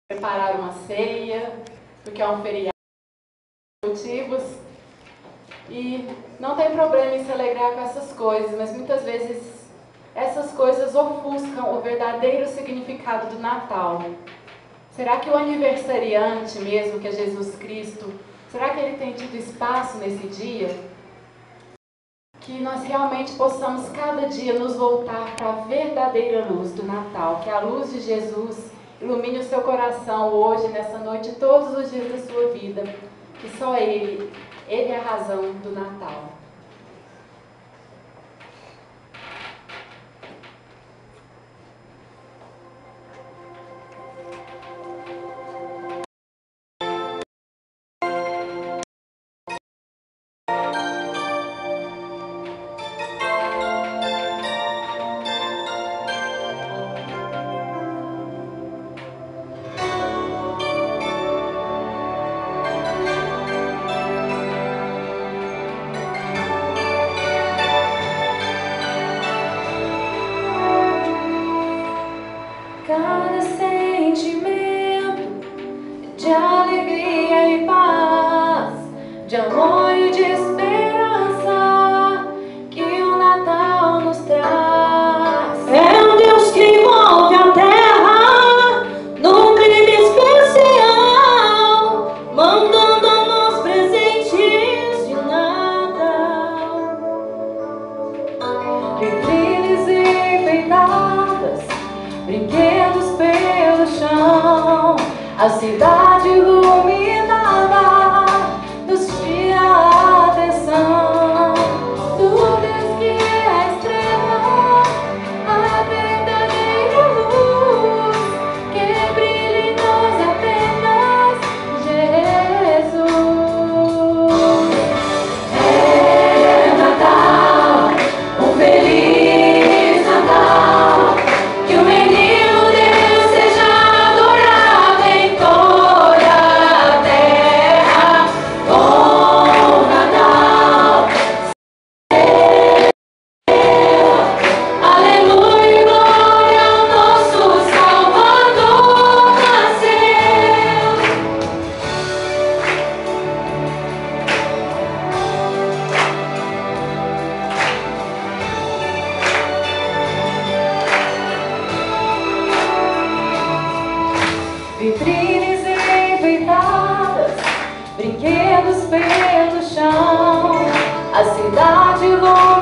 preparar uma ceia, porque é um feriado de motivos. E não tem problema em se alegrar com essas coisas, mas muitas vezes essas coisas ofuscam o verdadeiro significado do Natal. Será que o aniversariante mesmo, que é Jesus Cristo, será que ele tem tido espaço nesse dia? Que nós realmente possamos cada dia nos voltar para a verdadeira luz do Natal, que a luz de Jesus ilumine o seu coração hoje, nessa noite, todos os dias da sua vida, que só Ele é a razão do Natal. Cada sentimento de alegria e paz, de amor e de esperança que o Natal nos traz. É um Deus que envolve a terra num clima especial, mandando-nos presentes de Natal. Vitrines enfeitadas, brinquedos pelo chão, a cidade iluminada nos tira a atenção do Deus que é a estrela, a verdadeira luz que brilha em nós apenas Jesus. É Natal, um feliz Natal. Que o menino Deus seja adorado em toda a terra. Bom Natal, aleluia e glória ao nosso Salvador nasceu. Vitrines enfeitadas, brinquedos pelo chão, a cidade iluminada